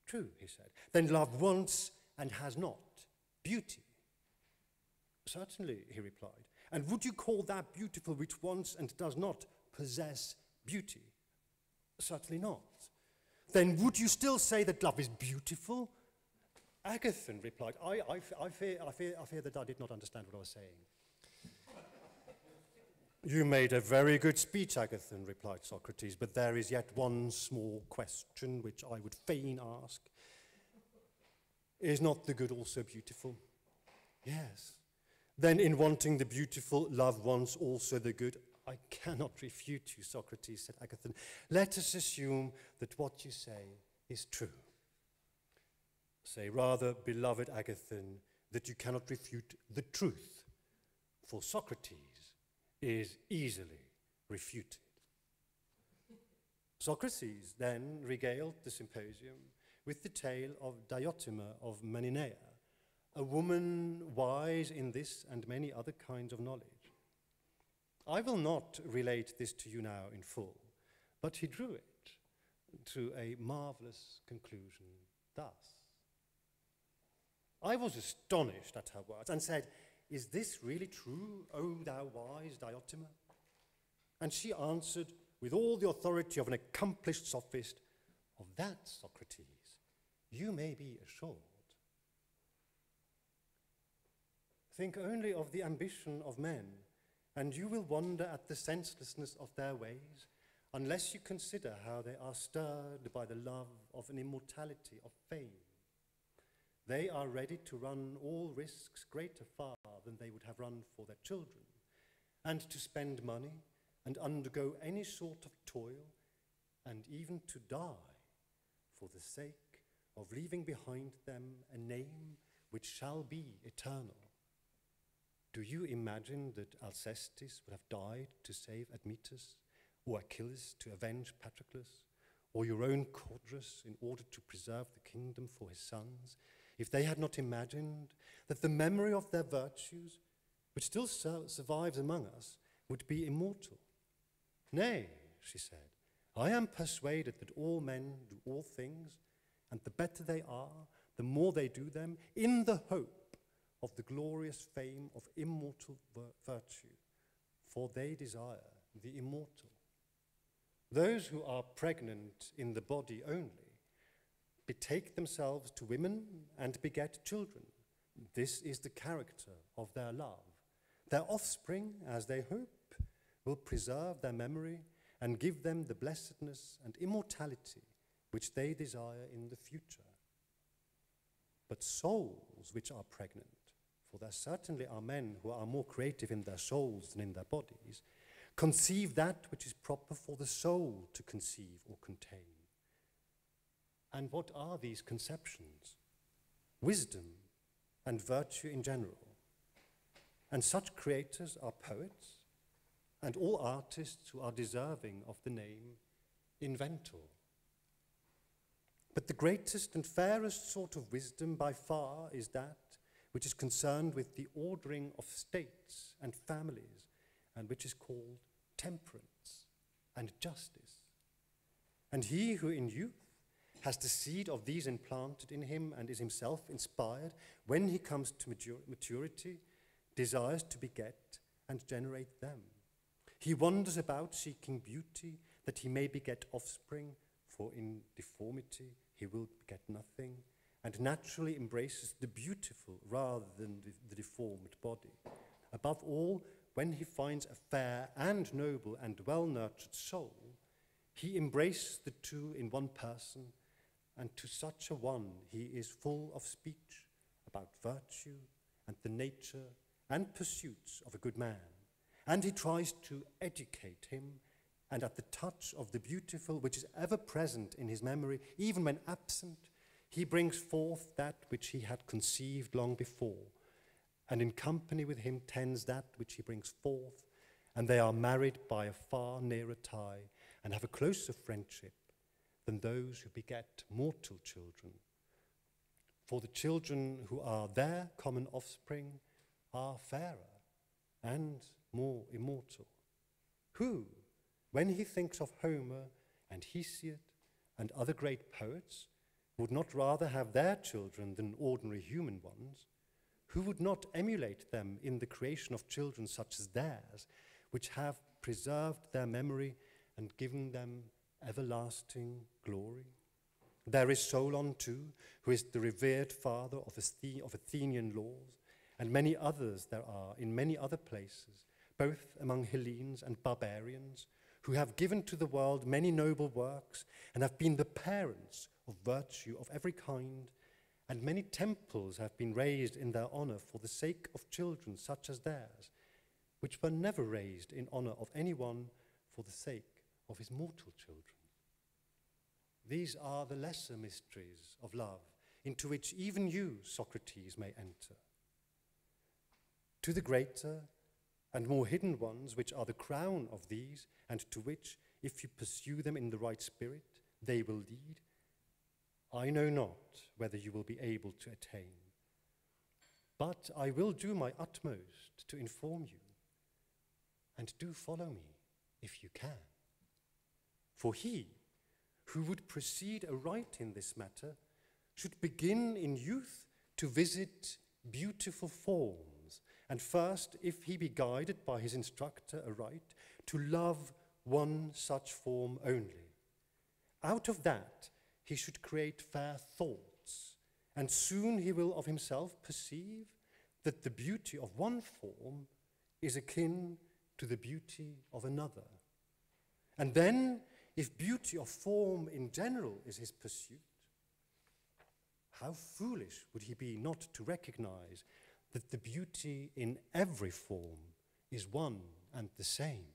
True, he said. Then love wants and has not beauty. Certainly, he replied. And would you call that beautiful which wants and does not possess beauty? Certainly not. Then would you still say that love is beautiful? Agathon replied, I fear that I did not understand what I was saying. You made a very good speech, Agathon, replied Socrates, but there is yet one small question which I would fain ask. Is not the good also beautiful? Yes. Then in wanting the beautiful, love wants also the good. I cannot refute you, Socrates, said Agathon. Let us assume that what you say is true. Say rather, beloved Agathon, that you cannot refute the truth, for Socrates is easily refuted. Socrates then regaled the symposium with the tale of Diotima of Meninaea, a woman wise in this and many other kinds of knowledge. I will not relate this to you now in full, but he drew it to a marvelous conclusion thus. I was astonished at her words and said, is this really true, O thou wise Diotima? And she answered with all the authority of an accomplished sophist, of that, Socrates, you may be assured. Think only of the ambition of men, and you will wonder at the senselessness of their ways, unless you consider how they are stirred by the love of an immortality of fame. They are ready to run all risks greater far than they would have run for their children, and to spend money and undergo any sort of toil, and even to die for the sake of leaving behind them a name which shall be eternal. Do you imagine that Alcestis would have died to save Admetus, or Achilles to avenge Patroclus, or your own Codrus in order to preserve the kingdom for his sons, if they had not imagined that the memory of their virtues, which still survives among us, would be immortal? Nay, she said, I am persuaded that all men do all things, and the better they are, the more they do them, in the hope of the glorious fame of immortal virtue, for they desire the immortal. Those who are pregnant in the body only betake themselves to women and beget children. This is the character of their love. Their offspring, as they hope, will preserve their memory and give them the blessedness and immortality which they desire in the future. But souls which are pregnant, for there certainly are men who are more creative in their souls than in their bodies, conceive that which is proper for the soul to conceive or contain. And what are these conceptions? Wisdom and virtue in general. And such creators are poets and all artists who are deserving of the name inventor. But the greatest and fairest sort of wisdom by far is that which is concerned with the ordering of states and families, and which is called temperance and justice. And he who in youth has the seed of these implanted in him and is himself inspired, when he comes to maturity, desires to beget and generate them. He wanders about seeking beauty, that he may beget offspring, for in deformity he will beget nothing, and naturally embraces the beautiful rather than the deformed body. Above all, when he finds a fair and noble and well-nurtured soul, he embraces the two in one person, and to such a one he is full of speech about virtue and the nature and pursuits of a good man, and he tries to educate him, and at the touch of the beautiful which is ever present in his memory, even when absent, he brings forth that which he had conceived long before, and in company with him tends that which he brings forth, and they are married by a far nearer tie, and have a closer friendship than those who beget mortal children. For the children who are their common offspring are fairer and more immortal. Who, when he thinks of Homer and Hesiod and other great poets, would not rather have their children than ordinary human ones? Who would not emulate them in the creation of children such as theirs, which have preserved their memory and given them everlasting glory? There is Solon too, who is the revered father of Athenian laws, and many others there are in many other places, both among Hellenes and barbarians, who have given to the world many noble works and have been the parents of virtue of every kind, and many temples have been raised in their honor for the sake of children such as theirs, which were never raised in honor of anyone for the sake of his mortal children. These are the lesser mysteries of love, into which even you, Socrates, may enter. To the greater and more hidden ones, which are the crown of these, and to which, if you pursue them in the right spirit, they will lead, I know not whether you will be able to attain. But I will do my utmost to inform you, and do follow me if you can. For he who would proceed aright in this matter should begin in youth to visit beautiful forms, and first, if he be guided by his instructor aright, to love one such form only. Out of that he should create fair thoughts, and soon he will of himself perceive that the beauty of one form is akin to the beauty of another. And then, if beauty of form in general is his pursuit, how foolish would he be not to recognize that the beauty in every form is one and the same.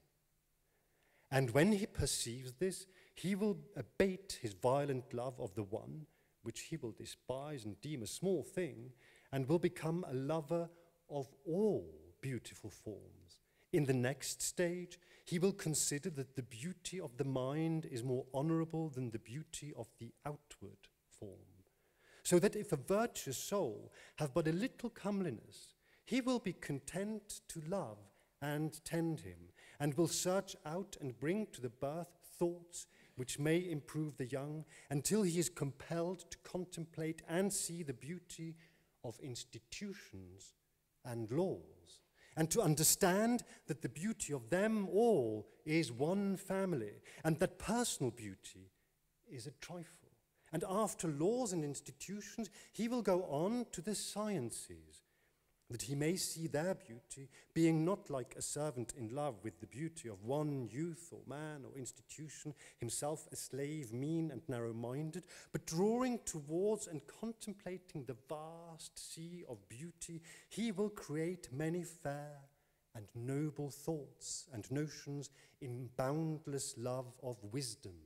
And when he perceives this, he will abate his violent love of the one, which he will despise and deem a small thing, and will become a lover of all beautiful forms. In the next stage, he will consider that the beauty of the mind is more honorable than the beauty of the outward form. So that if a virtuous soul have but a little comeliness, he will be content to love and tend him, and will search out and bring to the birth thoughts which may improve the young, until he is compelled to contemplate and see the beauty of institutions and laws, and to understand that the beauty of them all is one family, and that personal beauty is a trifle. And after laws and institutions, he will go on to the sciences, that he may see their beauty, being not like a servant in love with the beauty of one youth or man or institution, himself a slave, mean and narrow-minded, but drawing towards and contemplating the vast sea of beauty, he will create many fair and noble thoughts and notions in boundless love of wisdom,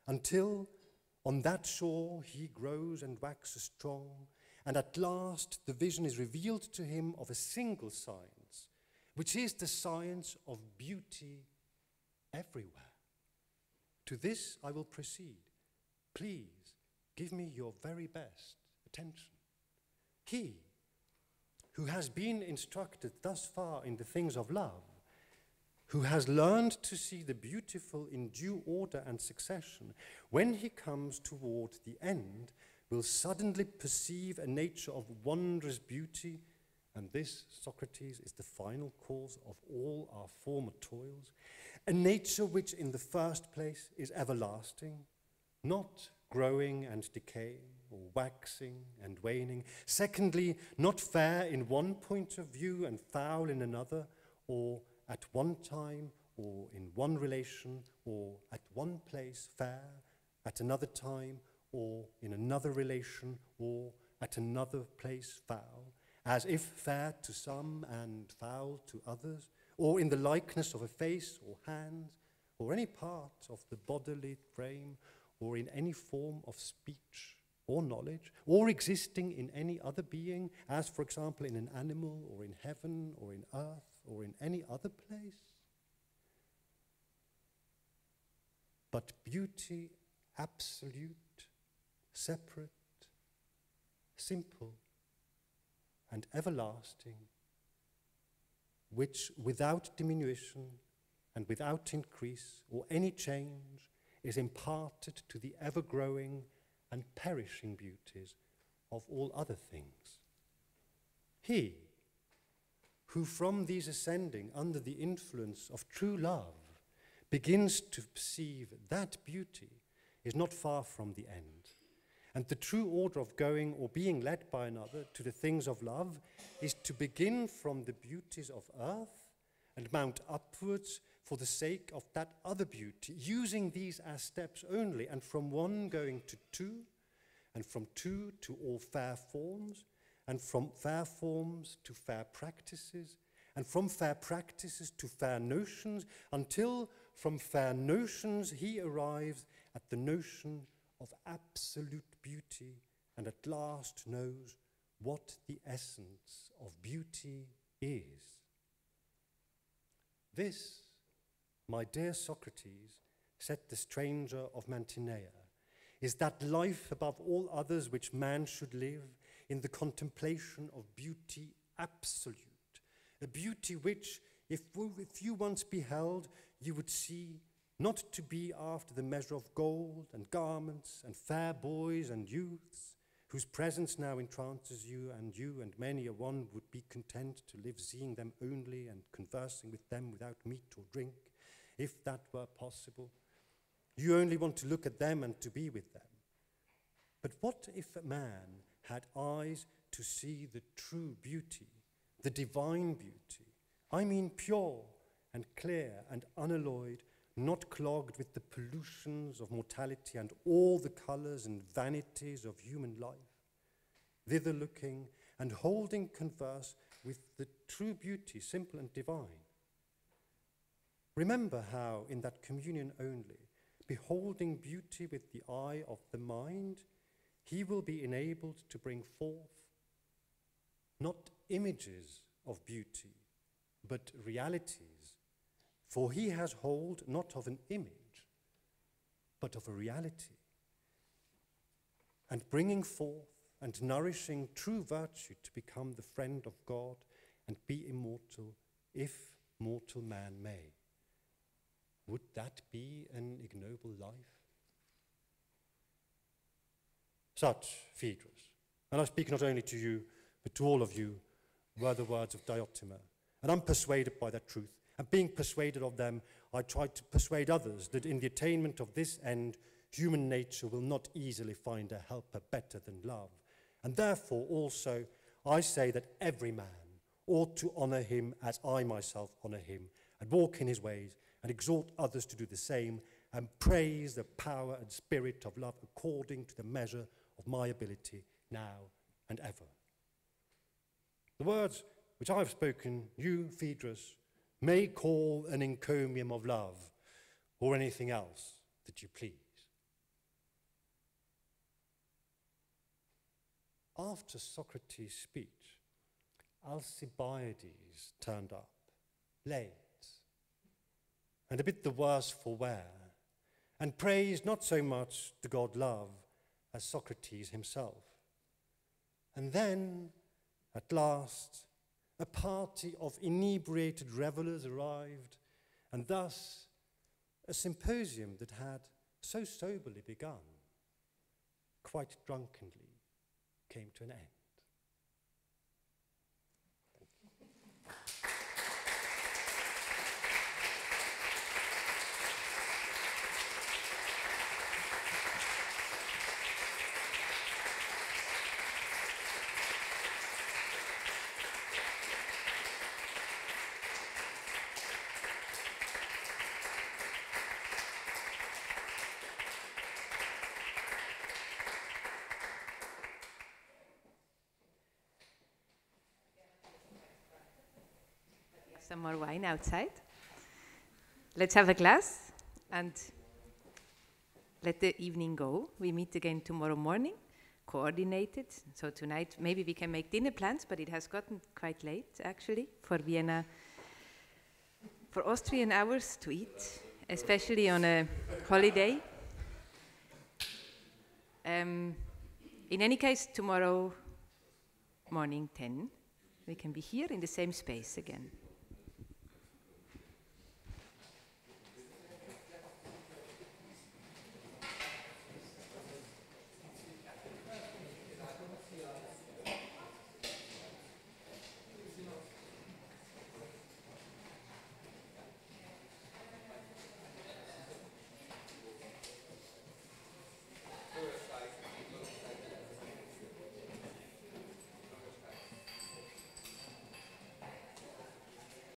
until on that shore he grows and waxes strong, and at last the vision is revealed to him of a single science, which is the science of beauty everywhere. To this I will proceed. Please give me your very best attention. He who has been instructed thus far in the things of love, who has learned to see the beautiful in due order and succession, when he comes toward the end, will suddenly perceive a nature of wondrous beauty, and this, Socrates, is the final cause of all our former toils, a nature which in the first place is everlasting, not growing and decaying, or waxing and waning. Secondly, not fair in one point of view and foul in another, or at one time or in one relation or at one place fair, at another time or in another relation or at another place foul, as if fair to some and foul to others, or in the likeness of a face or hands, or any part of the bodily frame, or in any form of speech or knowledge, or existing in any other being, as for example in an animal, or in heaven, or in earth, or in any other place. But beauty absolute, separate, simple, and everlasting, which without diminution and without increase or any change is imparted to the ever-growing and perishing beauties of all other things. He, who from these ascending under the influence of true love begins to perceive that beauty, is not far from the end. And the true order of going or being led by another to the things of love is to begin from the beauties of earth and mount upwards for the sake of that other beauty, using these as steps only, and from one going to two, and from two to all fair forms, and from fair forms to fair practices, and from fair practices to fair notions, until from fair notions he arrives at the notion of absolute beauty, and at last knows what the essence of beauty is. This, my dear Socrates, said the stranger of Mantinea, is that life above all others which man should live in the contemplation of beauty absolute, a beauty which, if you once beheld, you would see not to be after the measure of gold and garments and fair boys and youths, whose presence now entrances you and many a one would be content to live seeing them only and conversing with them without meat or drink, if that were possible. You only want to look at them and to be with them. But what if a man had eyes to see the true beauty, the divine beauty? I mean pure and clear and unalloyed, not clogged with the pollutions of mortality and all the colors and vanities of human life, thither looking and holding converse with the true beauty, simple and divine. Remember how in that communion only, beholding beauty with the eye of the mind, he will be enabled to bring forth not images of beauty, but realities. For he has hold not of an image, but of a reality. And bringing forth and nourishing true virtue to become the friend of God and be immortal, if mortal man may. Would that be an ignoble life? Such, Phaedrus, and I speak not only to you, but to all of you, were the words of Diotima. And I'm persuaded by that truth. And being persuaded of them, I try to persuade others that in the attainment of this end, human nature will not easily find a helper better than love. And therefore also I say that every man ought to honor him as I myself honor him, and walk in his ways, and exhort others to do the same, and praise the power and spirit of love according to the measure of my ability now and ever. The words which I have spoken, you, Phaedrus, may call an encomium of love, or anything else that you please. After Socrates' speech, Alcibiades turned up, late, and a bit the worse for wear, and praised not so much the god love as Socrates himself. And then, at last, a party of inebriated revelers arrived, and thus a symposium that had so soberly begun, quite drunkenly, came to an end. some more wine outside. Let's have a glass and let the evening go. We meet again tomorrow morning, coordinated. So tonight, maybe we can make dinner plans, but it has gotten quite late, actually, for Vienna, for Austrian hours to eat, especially on a holiday. In any case, tomorrow morning, 10, we can be here in the same space again.